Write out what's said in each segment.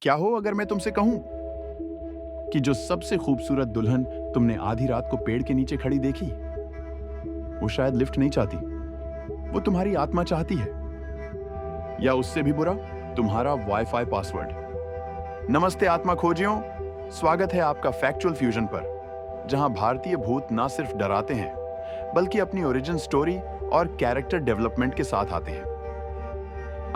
क्या हो अगर मैं तुमसे कहूं कि जो सबसे खूबसूरत दुल्हन तुमने आधी रात को पेड़ के नीचे खड़ी देखी, वो शायद लिफ्ट नहीं चाहती, वो तुम्हारी आत्मा चाहती है। या उससे भी बुरा, तुम्हारा वाईफाई पासवर्ड। नमस्ते आत्मा खोजियों, स्वागत है आपका फैक्चुअल फ्यूजन पर, जहां भारतीय भूत ना सिर्फ डराते हैं बल्कि अपनी ओरिजिन स्टोरी और कैरेक्टर डेवलपमेंट के साथ आते हैं।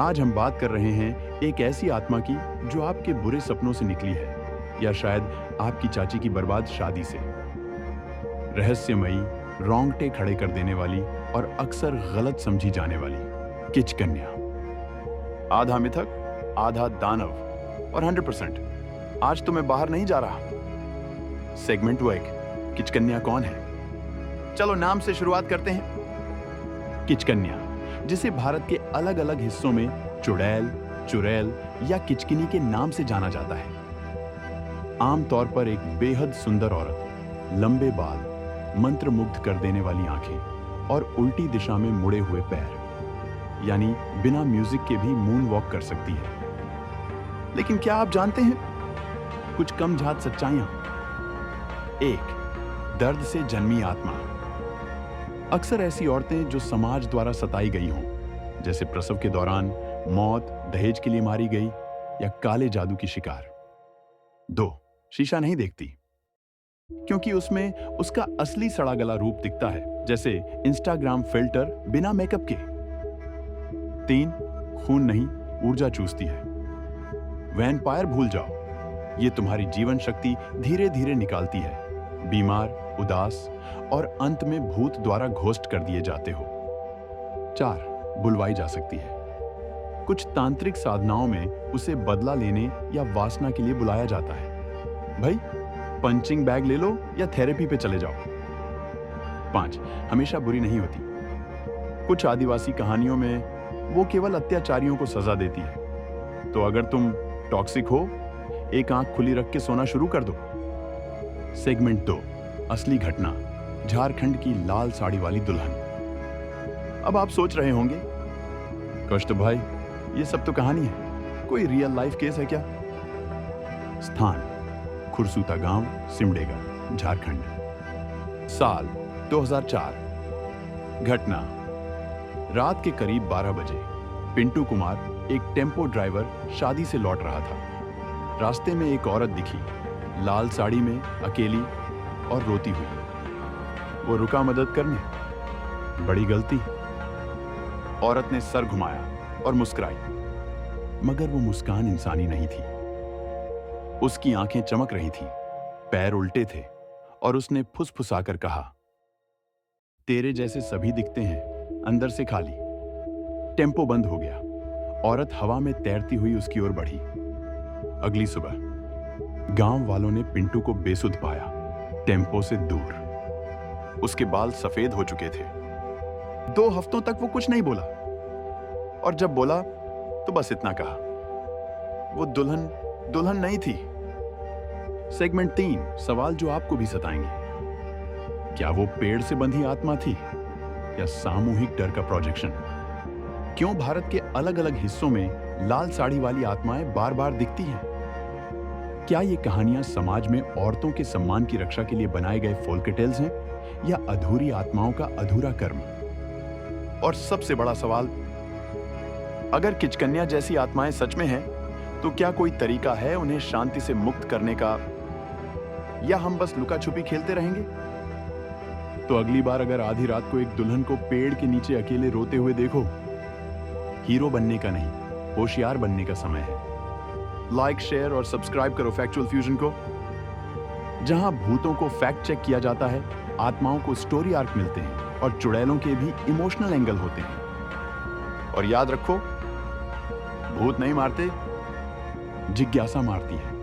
आज हम बात कर रहे हैं एक ऐसी आत्मा की जो आपके बुरे सपनों से निकली है, या शायद आपकी चाची की बर्बाद शादी से। रहस्यमयी, रोंगटे खड़े कर देने वाली और अक्सर गलत समझी जाने वाली किचकन्या। आधा मिथक, आधा दानव और 100%। आज तो मैं बाहर नहीं जा रहा। सेगमेंट 1, किचकन्या कौन है? चलो नाम से शुरुआत करते हैं। किचकन्या, जिसे भारत के अलग अलग हिस्सों में चुड़ैल, चुड़ैल या किचकिनी के नाम से जाना जाता है। आमतौर पर एक बेहद सुंदर औरत, लंबे बाल, मंत्रमुग्ध कर देने वाली आंखें और उल्टी दिशा में मुड़े हुए पैर, यानी बिना म्यूजिक के भी मून वॉक कर सकती है। लेकिन क्या आप जानते हैं कुछ कम झात सच्चाइयां? 1, दर्द से जन्मी आत्मा। अक्सर ऐसी औरतें जो समाज द्वारा सताई गई हों, जैसे प्रसव के दौरान मौत, दहेज के लिए मारी गई या काले जादू की शिकार। 2, शीशा नहीं देखती, क्योंकि उसमें उसका असली सड़ा गला रूप दिखता है, जैसे इंस्टाग्राम फिल्टर बिना मेकअप के। 3, खून नहीं, ऊर्जा चूसती है। वैम्पायर भूल जाओ, ये तुम्हारी जीवन शक्ति धीरे धीरे निकालती है। बीमार, उदास और अंत में भूत द्वारा घोस्ट कर दिए जाते हो। 4, बुलवाई जा सकती है। कुछ तांत्रिक साधनाओं में उसे बदला लेने या वासना के लिए बुलाया जाता है। भाई, पंचिंग बैग ले लो या थेरेपी पे चले जाओ। 5, हमेशा बुरी नहीं होती। कुछ आदिवासी कहानियों में वो केवल अत्याचारियों को सजा देती है। तो अगर तुम टॉक्सिक हो, एक आंख खुली रख के सोना शुरू कर दो। सेगमेंट 2, असली घटना, झारखंड की लाल साड़ी वाली दुल्हन। अब आप सोच रहे होंगे, कौस्तुभ भाई, ये सब तो कहानी है, कोई रियल लाइफ केस है क्या? स्थान, खुरसूता गांव, सिमडेगा, झारखंड। साल 2004। घटना, रात के करीब 12 बजे पिंटू कुमार, एक टेम्पो ड्राइवर, शादी से लौट रहा था। रास्ते में एक औरत दिखी, लाल साड़ी में, अकेली और रोती हुई। वो रुका मदद करने। बड़ी गलती। औरत ने सर घुमाया और मुस्कुराई, मगर वो मुस्कान इंसानी नहीं थी। उसकी आंखें चमक रही थी, पैर उल्टे थे और उसने फुसफुसाकर कहा, तेरे जैसे सभी दिखते हैं, अंदर से खाली। टेम्पो बंद हो गया। औरत हवा में तैरती हुई उसकी ओर बढ़ी। अगली सुबह गांव वालों ने पिंटू को बेसुध पाया, टेम्पो से दूर। उसके बाल सफेद हो चुके थे। 2 हफ्तों तक वो कुछ नहीं बोला, और जब बोला तो बस इतना कहा, वो दुल्हन नहीं थी। सेगमेंट 3, सवाल जो आपको भी सताएंगे। क्या वो पेड़ से बंधी आत्मा थी या सामूहिक डर का प्रोजेक्शन? क्यों भारत के अलग अलग हिस्सों में लाल साड़ी वाली आत्माएं बार बार दिखती हैं? क्या ये कहानियां समाज में औरतों के सम्मान की रक्षा के लिए बनाए गए फोल्कटेल्स हैं, या अधूरी आत्माओं का अधूरा कर्म? और सबसे बड़ा सवाल, अगर किचकन्या जैसी आत्माएं सच में हैं, तो क्या कोई तरीका है उन्हें शांति से मुक्त करने का, या हम बस लुका छुपी खेलते रहेंगे? तो अगली बार अगर आधी रात को एक दुल्हन को पेड़ के नीचे अकेले रोते हुए देखो, हीरो बनने का नहीं, होशियार बनने का समय है। लाइक, शेयर और सब्सक्राइब करो फैक्चुअल फ्यूजन को, जहां भूतों को फैक्ट चेक किया जाता है, आत्माओं को स्टोरी आर्क मिलते हैं और चुड़ैलों के भी इमोशनल एंगल होते हैं। और याद रखो, भूत नहीं मारते, जिज्ञासा मारती है।